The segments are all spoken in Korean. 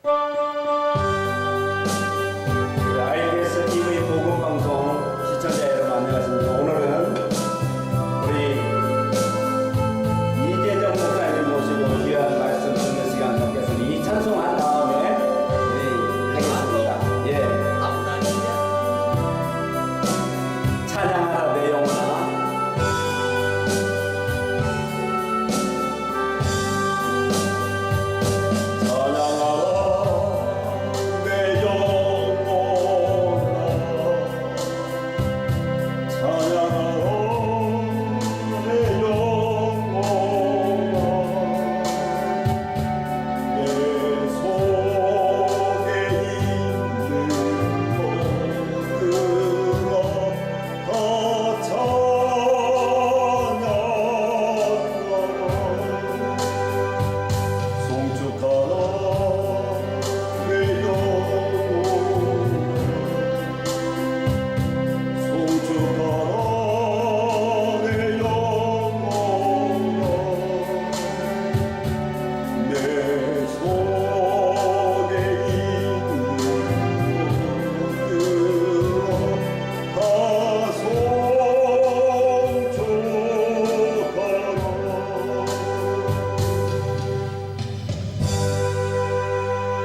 IBS TV 복음방송 시청자 여러분 안녕하십니까. 오늘은 우리 이재정 목사님 모시고 귀한 말씀 듣는 시간 갖겠습니다. 이 찬송한 다음에 우리 하겠습니다. 예. 찬양하라 내 영혼아.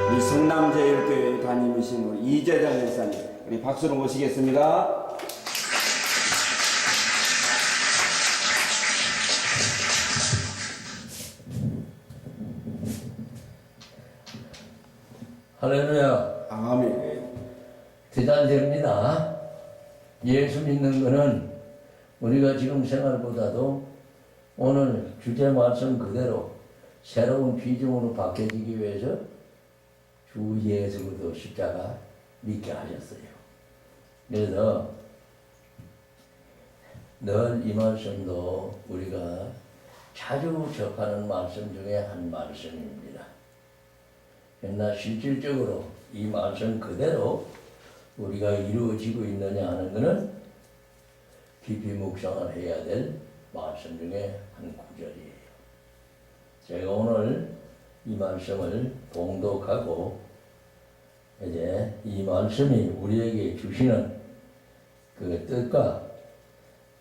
우리 성남제일교회 담임이신 우리 이재정 목사님, 우리 박수로 모시겠습니다. 할렐루야. 아멘. 대단됩니다. 예수 믿는 것은 우리가 지금 생활보다도 오늘 주제 말씀 그대로 새로운 비중으로 바뀌어지기 위해서 주 예수도 십자가 믿게 하셨어요. 그래서 늘 이 말씀도 우리가 자주 접하는 말씀 중에 한 말씀입니다. 그러나 실질적으로 이 말씀 그대로 우리가 이루어지고 있느냐 하는 것은 깊이 묵상을 해야 될 말씀 중에 한 구절이에요. 제가 오늘 이 말씀을 봉독하고 이제 이 말씀이 우리에게 주시는 그 뜻과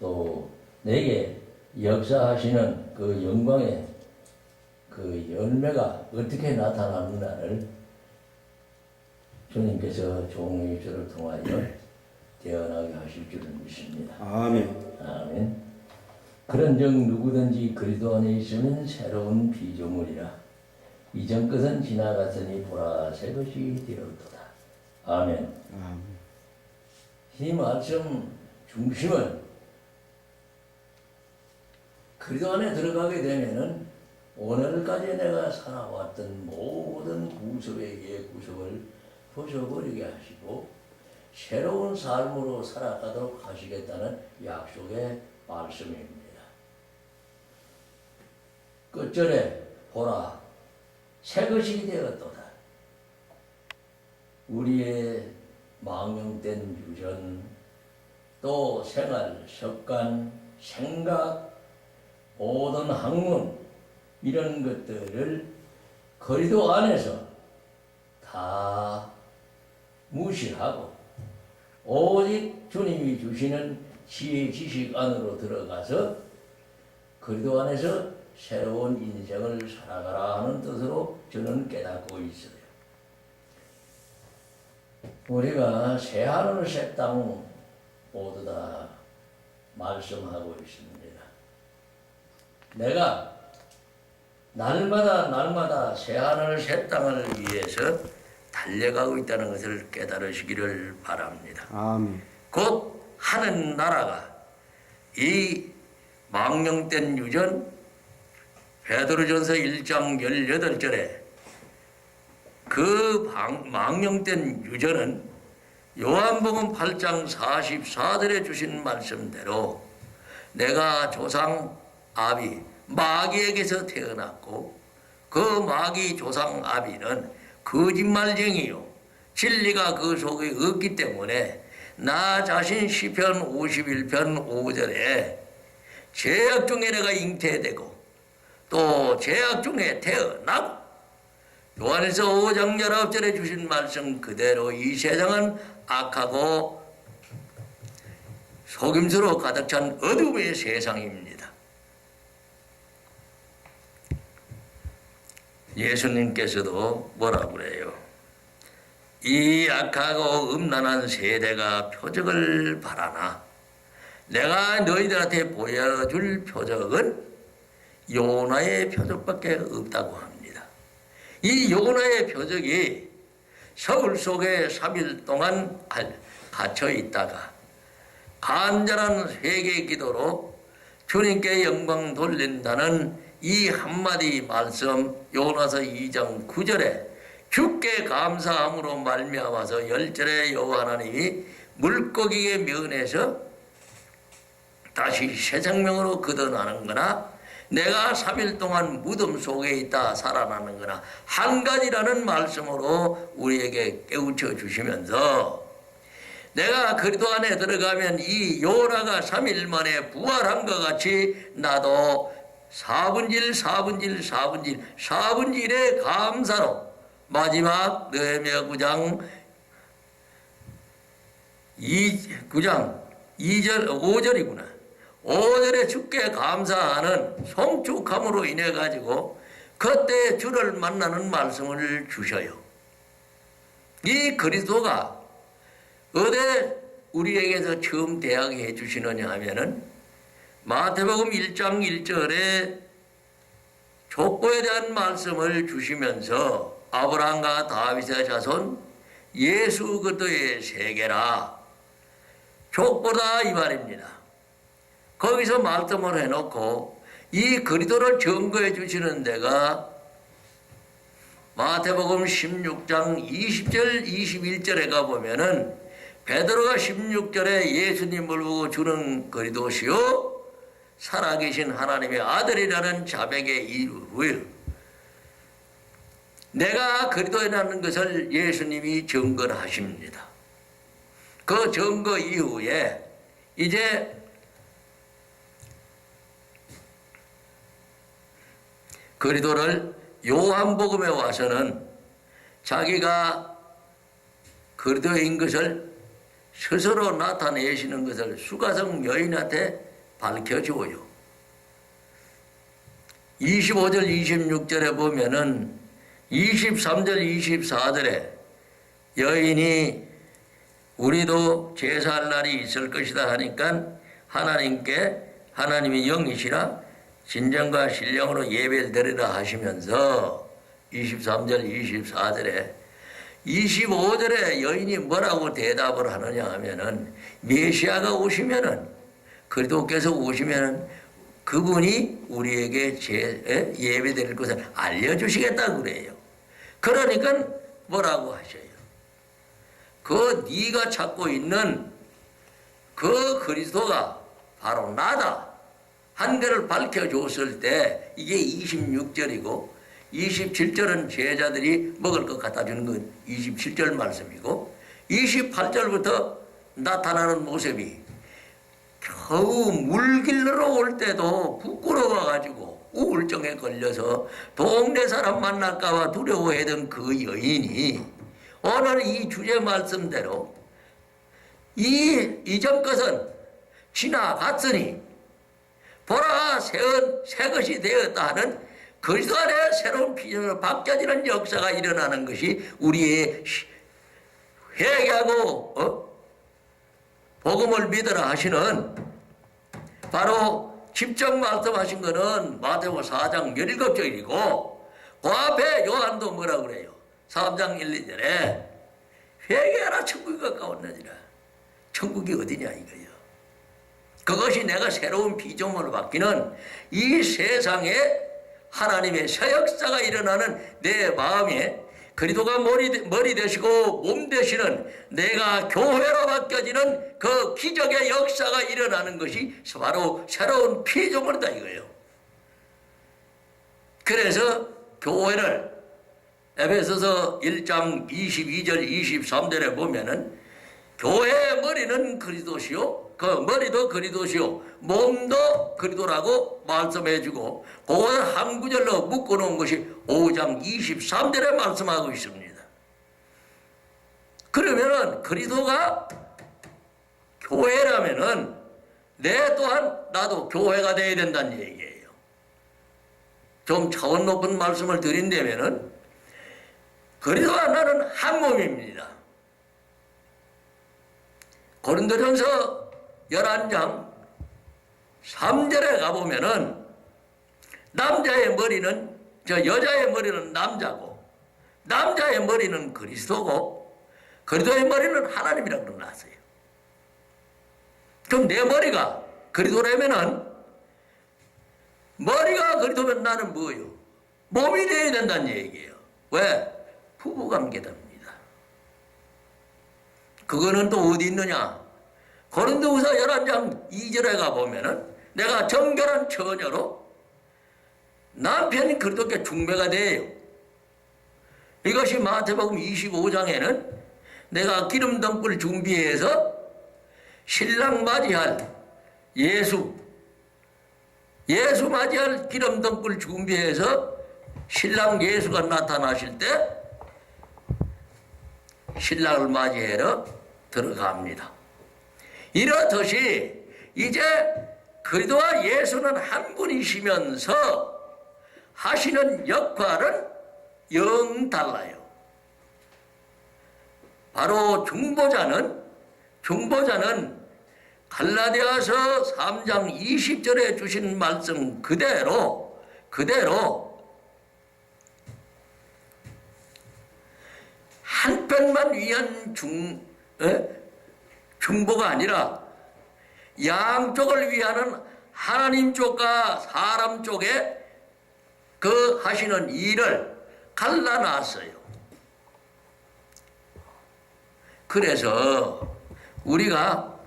또 내게 역사하시는 그 영광의 그 열매가 어떻게 나타나느냐를 주님께서 종의 저를 통하여 대언하게 하실 줄을 믿습니다. 아멘. 아멘. 그런즉 누구든지 그리스도 안에 있으면 새로운 피조물이라. 이전 것은 지나갔으니 보라 새 것이 되었도다. 아멘. 아멘. 이 말씀 중심은 그리스도 안에 들어가게 되면은 오늘까지 내가 살아왔던 모든 구석의 구석을 부숴버리게 하시고 새로운 삶으로 살아가도록 하시겠다는 약속의 말씀입니다. 끝절에 보라 새 것이 되었도다. 우리의 망령된 유전 또 생활, 습관, 생각, 모든 학문 이런 것들을 그리스도 안에서 다 무시하고 오직 주님이 주시는 지혜 지식 안으로 들어가서 그리스도 안에서 새로운 인생을 살아가라 하는 뜻으로 저는 깨닫고 있어요. 우리가 새하늘 새 땅 모두 다 말씀하고 있습니다. 내가 날마다 새하늘 새 땅을 위해서 달려가고 있다는 것을 깨달으시기를 바랍니다. 아멘. 곧 하는 나라가 이 망령된 유전 베드로전서 1장 18절에 그 망령된 유전은 요한복음 8장 44절에 주신 말씀대로 내가 조상 아비 마귀에게서 태어났고 그 마귀 조상 아비는 거짓말쟁이요 진리가 그 속에 없기 때문에 나 자신 시편 51편 5절에 죄악 중에 내가 잉태되고 또 죄악 중에 태어나고 요한에서 5장 19절에 주신 말씀 그대로 이 세상은 악하고 속임수로 가득 찬 어둠의 세상입니다. 예수님께서도 뭐라고 그래요? 이 악하고 음란한 세대가 표적을 바라나 내가 너희들한테 보여줄 표적은 요나의 표적밖에 없다고 합니다. 이 요나의 표적이 서울 속에 3일 동안 갇혀 있다가 간절한 회개 기도로 주님께 영광 돌린다는 이 한마디 말씀 요나서 2장 9절에 주께 감사함으로 말미암아서 10절에 여호와 하나님이 물고기의 면에서 다시 새 생명으로 걷어나는 거나 내가 3일 동안 무덤 속에 있다 살아나는 거나 한 가지라는 말씀으로 우리에게 깨우쳐 주시면서 내가 그리스도 안에 들어가면 이 요나가 3일 만에 부활한 것 같이 나도 4분질의 감사로 마지막 느헤미야 9장 2절 5절이구나. 5절에 주께 감사하는 송축함으로 인해 가지고 그때 주를 만나는 말씀을 주셔요. 이 그리스도가 어디 우리에게서 처음 대하게 해주시느냐 하면은 마태복음 1장 1절에 족보에 대한 말씀을 주시면서 아브라함과 다윗의 자손 예수 그리스도의 세계라 족보다 이 말입니다. 거기서 말씀을 해놓고 이 그리스도를 증거해 주시는 데가 마태복음 16장 20절 21절에 가보면은 베드로가 16절에 예수님을 보고 주는 그리스도시요 살아계신 하나님의 아들이라는 자백의 이후에 내가 그리스도라는 것을 예수님이 증거를 하십니다. 그 증거 이후에 이제 그리스도를 요한복음에 와서는 자기가 그리스도인 것을 스스로 나타내시는 것을 수가성 여인한테 밝혀주어요. 25절 26절에 보면은 23절 24절에 여인이 우리도 제사할 날이 있을 것이다 하니까 하나님이 영이시라 진정과 신령으로 예배를 드리라 하시면서 23절 24절에 25절에 여인이 뭐라고 대답을 하느냐 하면은 메시아가 오시면은 그리스도께서 오시면은 그분이 우리에게 예배 드릴 것을 알려주시겠다 그래요. 그러니까 뭐라고 하셔요? 그 네가 찾고 있는 그 그리스도가 바로 나다. 한 개를 밝혀줬을 때 이게 26절이고 27절은 제자들이 먹을 것 갖다 주는 건 27절 말씀이고 28절부터 나타나는 모습이 겨우 물길로 올 때도 부끄러워가지고 우울증에 걸려서 동네 사람 만날까봐 두려워하던 그 여인이 오늘 이 주제 말씀대로 이전 것은 지나갔으니 보라 새 것이 되었다 하는 그리스도 안에 새로운 비전으로 바뀌어지는 역사가 일어나는 것이 우리의 회개하고 복음을 믿으라 하시는 바로 직접 말씀하신 것은 마태복음 4장 17절이고 그 앞에 요한도 뭐라고 그래요? 3장 1, 2절에 회개하라 천국이 가까웠느니라. 천국이 어디냐 이거예요. 그것이 내가 새로운 비전으로 바뀌는 이 세상에 하나님의 새 역사가 일어나는 내 마음에 그리스도가 머리 되시고 몸 되시는 내가 교회로 바뀌어지는 그 기적의 역사가 일어나는 것이 바로 새로운 피조물이다 이거예요. 그래서 교회를 에베소서 1장 22절 23절에 보면은 교회의 머리는 그리스도시요, 그 머리도 그리스도시요, 몸도 그리스도라고 말씀해주고, 그걸 한 구절로 묶어놓은 것이 5장 23절에 말씀하고 있습니다. 그러면은 그리스도가 교회라면은 내 또한 나도 교회가 되어야 된다는 얘기예요. 좀 차원 높은 말씀을 드린다면은 그리스도와 나는 한 몸입니다. 고린도전서 11장 3절에 가보면은 남자의 머리는, 여자의 머리는 남자고, 남자의 머리는 그리스도고, 그리스도의 머리는 하나님이라고 그러놨어요. 그럼 내 머리가 그리스도라면은, 머리가 그리스도면 나는 뭐예요? 몸이 되어야 된다는 얘기예요. 왜? 부부관계답니다. 그거는 또 어디 있느냐? 고린도후서 11장 2절에 가보면은 내가 정결한 처녀로 남편이 그리스도께 중매가 돼요. 이것이 마태복음 25장에는 내가 기름 덮을 준비해서 신랑 맞이할 예수 맞이할 기름 덮을 준비해서 신랑 예수가 나타나실 때 신랑을 맞이하러 들어갑니다. 이렇듯이 이제 그리스도와 예수는 한 분이시면서 하시는 역할은 영 달라요. 바로 중보자는 갈라디아서 3장 20절에 주신 말씀 그대로 한편만 위한 중보가 아니라 양쪽을 위하는 하나님 쪽과 사람 쪽에 그 하시는 일을 갈라놨어요. 그래서 우리가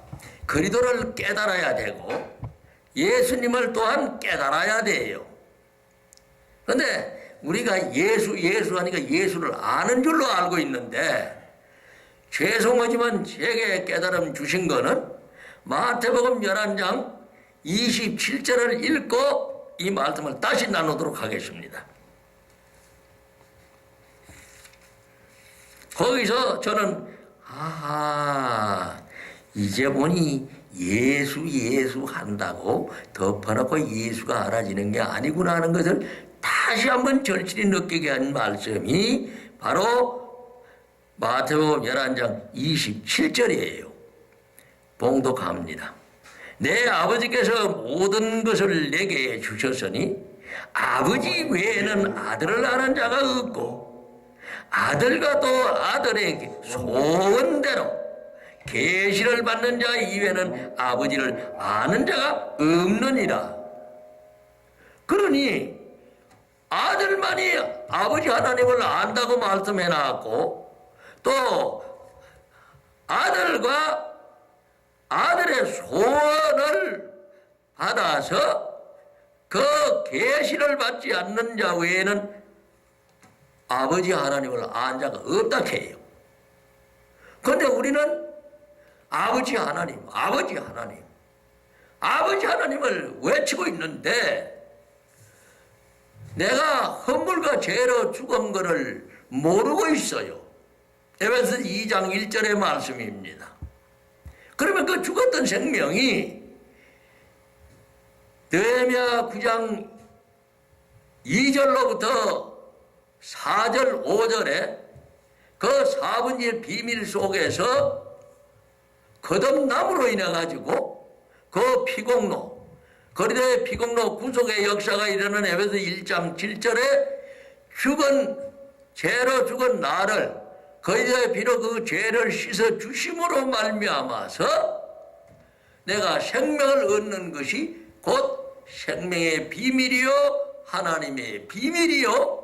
그리스도를 깨달아야 되고 예수님을 또한 깨달아야 돼요. 그런데 우리가 예수 하니까 예수를 아는 줄로 알고 있는데, 죄송하지만 제게 깨달음 주신 거는 마태복음 11장 27절을 읽고 이 말씀을 다시 나누도록 하겠습니다. 거기서 저는 이제 보니 예수 한다고 덮어놓고 예수가 알아지는 게 아니구나 하는 것을 다시 한번 절실히 느끼게 한 말씀이 바로 마태복음 11장 27절이에요. 봉독합니다. 내 아버지께서 모든 것을 내게 주셨으니 아버지 외에는 아들을 아는 자가 없고 아들과 또 아들의 소원대로 계시를 받는 자 이외에는 아버지를 아는 자가 없느니라. 그러니 아들만이 아버지 하나님을 안다고 말씀해놨고, 또 아들과 아들의 소원을 받아서 그 계시를 받지 않는 자 외에는 아버지 하나님을 안 자가 없다 해요. 그런데 우리는 아버지 하나님을 외치고 있는데, 내가 허물과 죄로 죽은 것을 모르고 있어요. 에베소 2장 1절의 말씀입니다. 그러면 그 죽었던 생명이 느헤미야 9장 2절로부터 4절 5절에 그 4분의 비밀 속에서 거듭남으로 인해 가지고 그 피공로, 그리스도의 피공로 구속의 역사가 일어나는 에베소 1장 7절에 죄로 죽은 나를 그리스도의 피로 그 죄를 씻어 주심으로 말미암아서 내가 생명을 얻는 것이 곧 생명의 비밀이요 하나님의 비밀이요.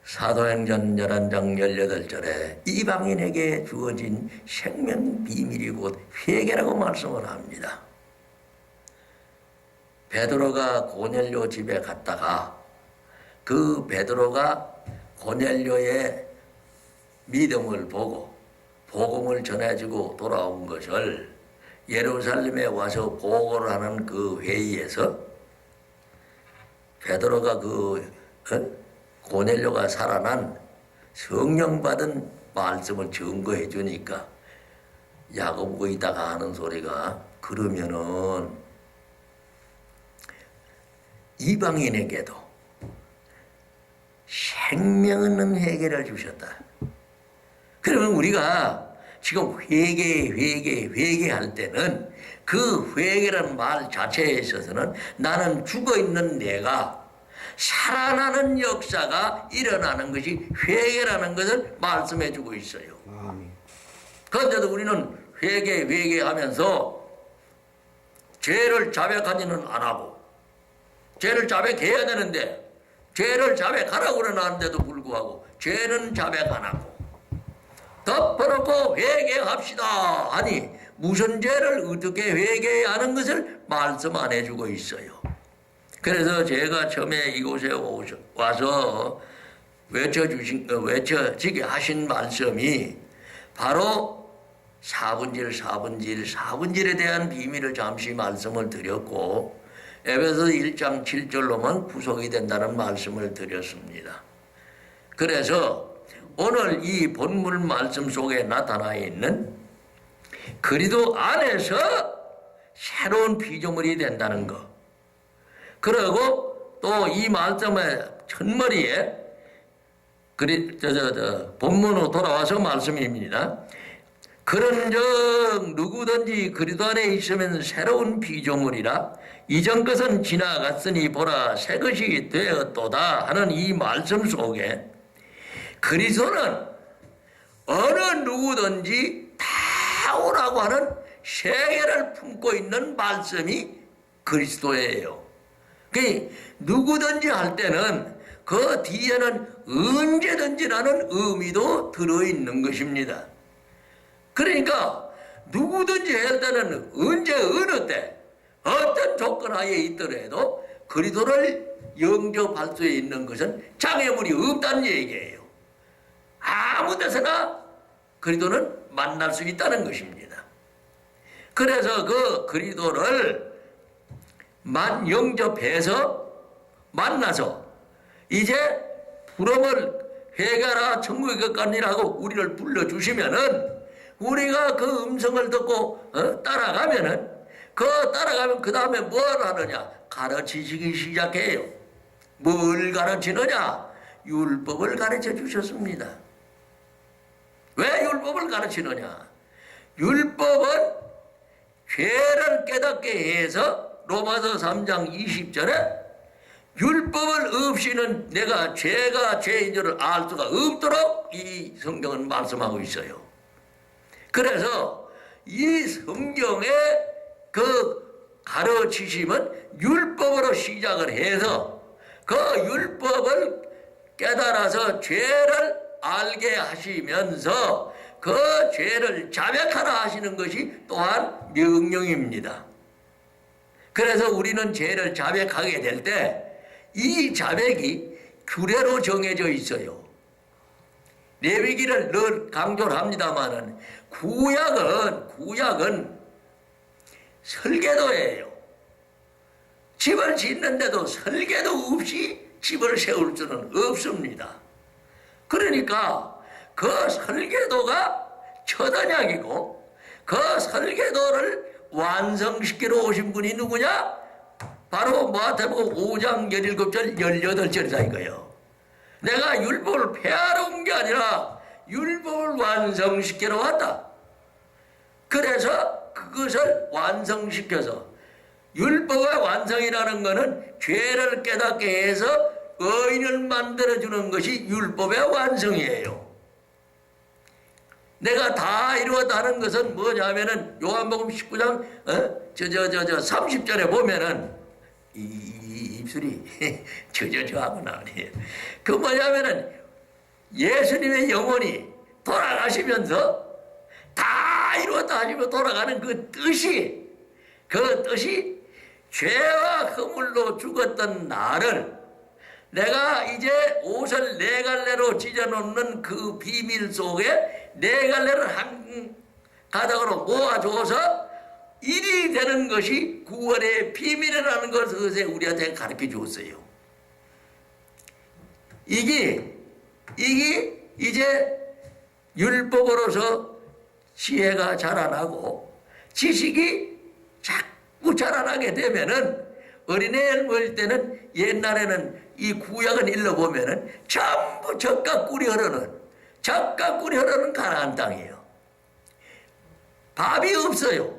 사도행전 11장 18절에 이방인에게 주어진 생명 비밀이 곧 회개라고 말씀을 합니다. 베드로가 고넬료 집에 갔다가 그 베드로가 고넬료의 믿음을 보고 복음을 전해주고 돌아온 것을 예루살렘에 와서 보고를 하는 그 회의에서 베드로가 고넬료가 살아난 성령 받은 말씀을 증거해 주니까 야고보가 이따가 하는 소리가 그러면은 이방인에게도 생명 있는 회개를 주셨다. 그러면 우리가 지금 회개할 때는 그 회개라는 말 자체에 있어서는 나는 죽어있는 내가 살아나는 역사가 일어나는 것이 회개라는 것을 말씀해 주고 있어요. 그런데도 우리는 회개하면서 죄를 자백하지는 안 하고 죄를 자백해야 되는데 죄를 자백하라고 그러는데도 불구하고 죄는 자백 안 하고 덮어놓고 회개합시다 하니 무슨 죄를 어떻게 회개해야 하는 것을 말씀 안 해주고 있어요. 그래서 제가 처음에 이곳에 와서 외쳐지게 하신 말씀이 바로 사분질에 대한 비밀을 잠시 말씀을 드렸고 에베소 1장 7절로만 구속이 된다는 말씀을 드렸습니다. 그래서 오늘 이 본문 말씀 속에 나타나 있는 그리스도 안에서 새로운 피조물이 된다는 것. 그리고 또 이 말씀의 첫머리에 본문으로 돌아와서 말씀입니다. 그런즉 누구든지 그리스도 안에 있으면 새로운 피조물이라 이전 것은 지나갔으니 보라 새 것이 되었도다 하는 이 말씀 속에 그리스도는 어느 누구든지 다 오라고 하는 세계를 품고 있는 말씀이 그리스도예요. 그 누구든지 할 때는 그 뒤에는 언제든지라는 의미도 들어있는 것입니다. 그러니까 누구든지 할 때는 언제 어느 때 어떤 조건 하에 있더라도 그리스도를 영접할 수 있는 것은 장애물이 없다는 얘기예요. 아무 데서나 그리스도는 만날 수 있다는 것입니다. 그래서 그 그리스도를 영접해서 만나서 이제 부름을 회개하라 천국에 가까니라고 우리를 불러주시면은 우리가 그 음성을 듣고 따라가면은 따라가면 그 다음에 뭘 하느냐 가르치시기 시작해요. 뭘 가르치느냐 율법을 가르쳐 주셨습니다. 왜 율법을 가르치느냐 율법은 죄를 깨닫게 해서 로마서 3장 20절에 율법을 없이는 내가 죄가 죄인 줄을 알 수가 없도록 이 성경은 말씀하고 있어요. 그래서 이 성경의 그 가르치심은 율법으로 시작을 해서 그 율법을 깨달아서 죄를 알게 하시면서 그 죄를 자백하라 하시는 것이 또한 명령입니다. 그래서 우리는 죄를 자백하게 될 때 이 자백이 규례로 정해져 있어요. 레위기를 늘 강조를 합니다마는 구약은 설계도예요. 집을 짓는데도 설계도 없이 집을 세울 수는 없습니다. 그러니까 그 설계도가 첫 언약이고 그 설계도를 완성시키러 오신 분이 누구냐? 바로 마태복음 5장 17절 18절이다 이거예요. 내가 율법을 폐하러 온 게 아니라 율법을 완성시키러 왔다. 그래서 그것을 완성시켜서 율법의 완성이라는 것은 죄를 깨닫게 해서 의인을 만들어주는 것이 율법의 완성이에요. 내가 다 이루었다는 것은 뭐냐면은 요한복음 19장 30절에 보면은 이 입술이 저하고 나오네요. 그 뭐냐면은 예수님의 영혼이 돌아가시면서 다 이루었다 하시며 돌아가는 그 뜻이 죄와 허물로 죽었던 나를 내가 이제 옷을 네 갈래로 찢어놓는 그 비밀 속에 네 갈래를 한 가닥으로 모아줘서 일이 되는 것이 구원의 비밀이라는 것을 우리한테 가르쳐 주었어요. 이게 이제 율법으로서 지혜가 자라나고 지식이 자꾸 자라나게 되면은 어린애를 먹을 때는 옛날에는 이 구약을 읽어보면은 전부 젖과 꿀이 흐르는 가나안 땅이에요. 밥이 없어요.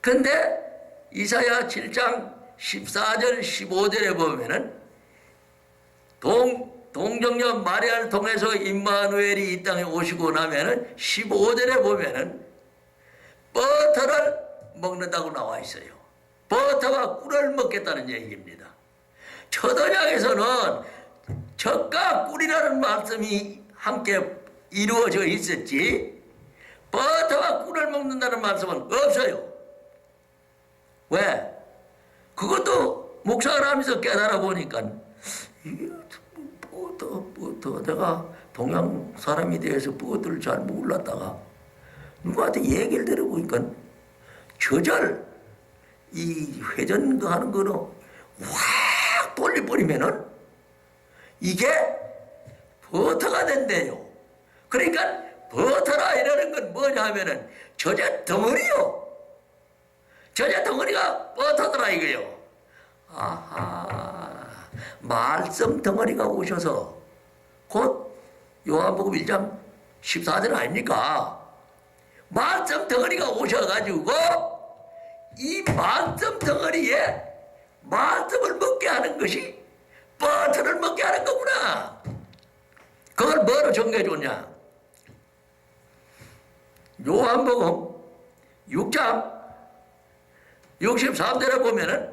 근데 이사야 7장 14절 15절에 보면은 동정녀 마리아를 통해서 임마누엘이 이 땅에 오시고 나면은 15절에 보면은 버터를 먹는다고 나와 있어요. 버터와 꿀을 먹겠다는 얘기입니다. 첫 언약에서는 젖과 꿀이라는 말씀이 함께 이루어져 있었지 버터와 꿀을 먹는다는 말씀은 없어요. 왜? 그것도 묵상을 하면서 깨달아 보니까 이게 버터 내가 동양 사람이 돼서 버터를 잘 몰랐다가 누구한테 얘기를 들어보니까 저절 이 회전 하는 거는 확 돌려버리면은 이게 버터가 된대요. 그러니까 버터라 이러는 건 뭐냐 하면은 저제 덩어리요. 저제 덩어리가 버터더라 이거요. 아하, 말씀 덩어리가 오셔서 곧 요한복음 1장 14절 아닙니까? 말씀 덩어리가 오셔가지고 이 말씀 덩어리에 말씀을 먹게 하는 것이 버터를 먹게 하는 거구나. 그걸 뭐로 정리해 줬냐? 요한복음 6장 63절에 보면은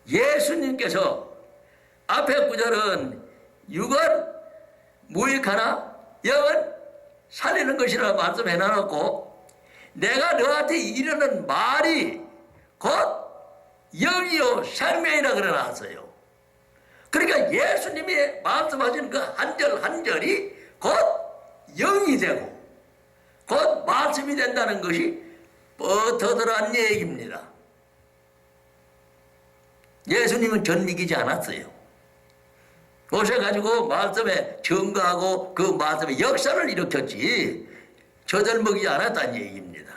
예수님께서 앞에 구절은 육은 무익하나 영은 살리는 것이라 말씀해 놨고 내가 너한테 이르는 말이 곧 영이요 생명이라 그래 놨어요. 그러니까 예수님이 말씀하시는 그 한 절 한 절이 곧 영이 되고 곧 말씀이 된다는 것이 버터더란 얘기입니다. 예수님은 전 믿기지 않았어요. 오셔가지고 말씀에 증거하고 그 말씀의 역사를 일으켰지 저들 먹이지 않았다는 얘기입니다.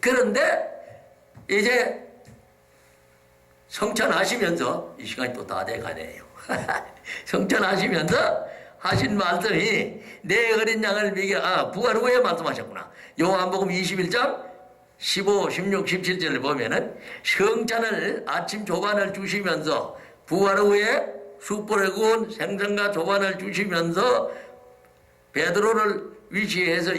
그런데 이제 성찬하시면서 이 시간이 또 다 돼가네요. 성찬하시면서 하신 말씀이 내 어린 양을 먹여 부활 후에 말씀하셨구나. 요한복음 21장 15, 16, 17절을 보면은 성찬을 아침 조반을 주시면서 부활 후에 숯불에 구운 생선과 조반을 주시면서 베드로를 위시해서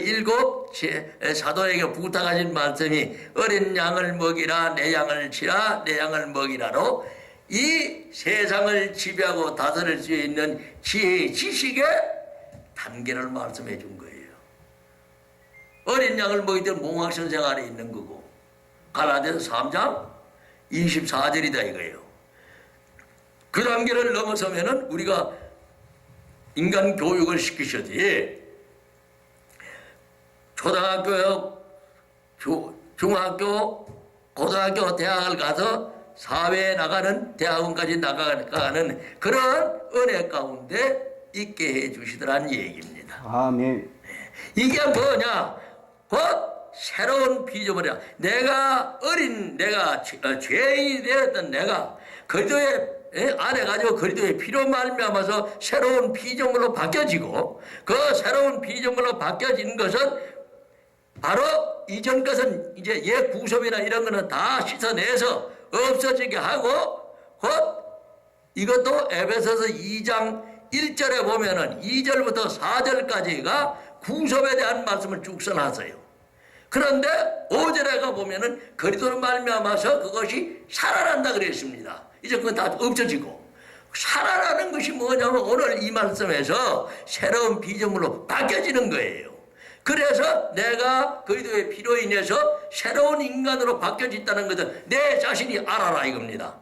7 사도에게 부탁하신 말씀이 어린 양을 먹이라 내 양을 치라 내 양을 먹이라로 이 세상을 지배하고 다스릴 수 있는 지혜의 지식의 단계를 말씀해 준 거예요. 어린 양을 먹일 때 몽학선생 아래 있는 거고 갈라디아서 3장 24절이다 이거예요. 그 단계를 넘어서면은 우리가 인간 교육을 시키셔야지. 초등학교, 중학교, 고등학교, 대학을 가서 사회에 나가는 대학원까지 나가는 그런 은혜 가운데 있게 해 주시더란 얘기입니다. 아멘. 이게 뭐냐? 곧 새로운 피조물이야. 내가 죄인이 되었던 내가 그리스도의 안에 가지고 그리스도의 피로 말미암아서 새로운 피조물로 바뀌어지고 그 새로운 피조물로 바뀌어진 것은 바로 이전 것은 이제 옛 구섭이나 이런 거는 다 씻어내서 없어지게 하고 곧 이것도 에베소서 2장 1절에 보면은 2절부터 4절까지가 구섭에 대한 말씀을 쭉 써놨어요. 그런데 5절에 가 보면은 그리스도로 말미암아서 그것이 살아난다 그랬습니다. 이제 그건 다 없어지고 살아나는 것이 뭐냐면 오늘 이 말씀에서 새로운 피조물로 바뀌어지는 거예요. 그래서 내가 그리스도의 피로 인해서 새로운 인간으로 바뀌어졌다는 것을 내 자신이 알아라 이겁니다.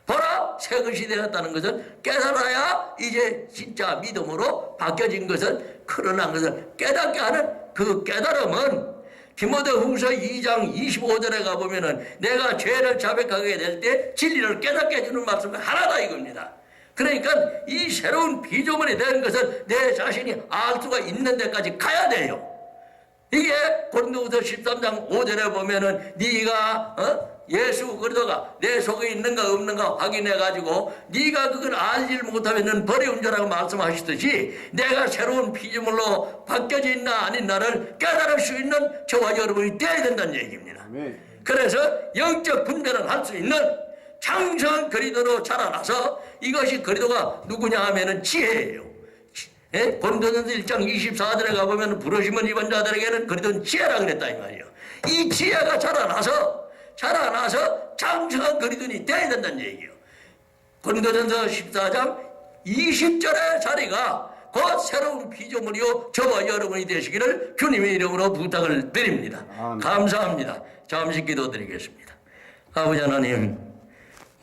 보라 새 것이 되었다는 것은 깨달아야 이제 진짜 믿음으로 바뀌어진 것은 크러난 것을 깨닫게 하는 그 깨달음은 디모데후서 2장 25절에 가보면은 내가 죄를 자백하게 될 때 진리를 깨닫게 해주는 말씀이 하나다 이겁니다. 그러니까 이 새로운 피조물이 된 것을 내 자신이 알 수가 있는 데까지 가야 돼요. 이게 고린도후서 13장 5절에 보면은 네가 예수 그리스도가 내 속에 있는가 없는가 확인해 가지고 네가 그걸 알지 못하면은 버려온 자라고 말씀하시듯이 내가 새로운 피조물로 바뀌어져 있나 아닌나를 깨달을 수 있는 저와 여러분이 되어야 된다는 얘기입니다. 그래서 영적 분별을 할 수 있는 장성한 그리스도로 자라나서 이것이 그리스도가 누구냐 하면은 지혜예요. 고린도전서 1장 24절에 가보면 부르심을 입은 자들에게는 그리스도는 지혜라 그랬다 이 말이에요. 이 지혜가 자라나서 장성한 그리스도인이 되어야 된다는 얘기예요. 고린도전서 14장 20절의 자리가 곧 새로운 피조물이요 저와 여러분이 되시기를 주님의 이름으로 부탁을 드립니다. 감사합니다. 잠시 기도드리겠습니다. 아버지 하나님,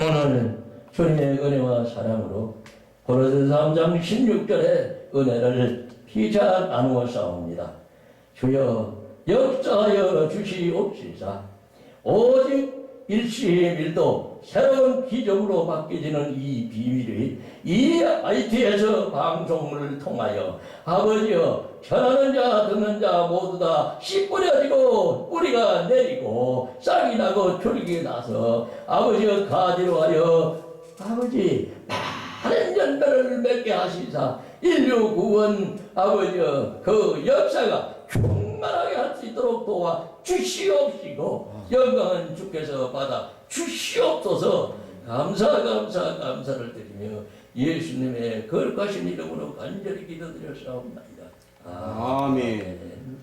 오늘 주님의 은혜와 사랑으로 고린도전서 3장 16절의 은혜를 피차 나누어 싸웁니다. 주여 역사하여 주시옵시사. 오직 일시일도 새로운 기적으로 바뀌어지는 이 비밀이 이 IT에서 방송을 통하여 아버지여 전하는 자 듣는 자 모두 다 씨 뿌려지고 뿌리가 내리고 싹이 나고 줄기 나서 아버지여 가지로 하여 아버지 많은 열매를 맺게 하시사 인류 구원 아버지여 그 역사가 충만하게 할 수 있도록 도와 주시옵시고 영광은 주께서 받아 주시옵소서. 감사를 드리며 예수님의 거룩하신 이름으로 간절히 기도드렸사옵나이다. 아멘.